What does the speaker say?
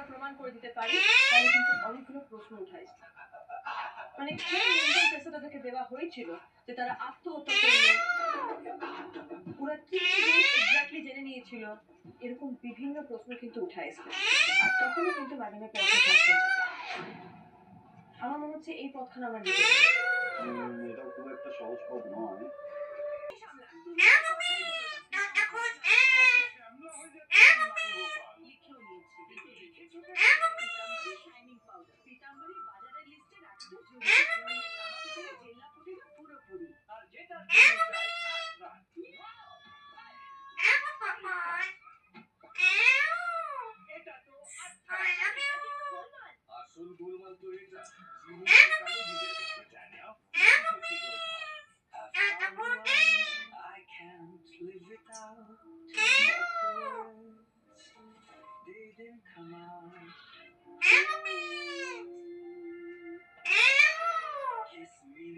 প্রমাণ করে দিতে পারি তাহলে কিন্তু অনেকগুলো প্রশ্ন উঠায়। মানে কি মেন্টাল প্রেসার তাদেরকে দেওয়া হয়েছিল যে তারা আত্মহত্যা করলো, ওরা কি এক্স্যাক্টলি জেনে নিয়েছিল, এরকম বিভিন্ন প্রশ্ন কিন্তু উঠাইছে। আর তখনই কিন্তু ম্যাডামের পথে থাকতে আমার মনে হচ্ছে এই পথখানা আমরা নিতে পারি। এটাও খুব একটা সহজ পথ নয়। আসল গোলমাল তো এটা। I can't live without didn't come out. Kiss me.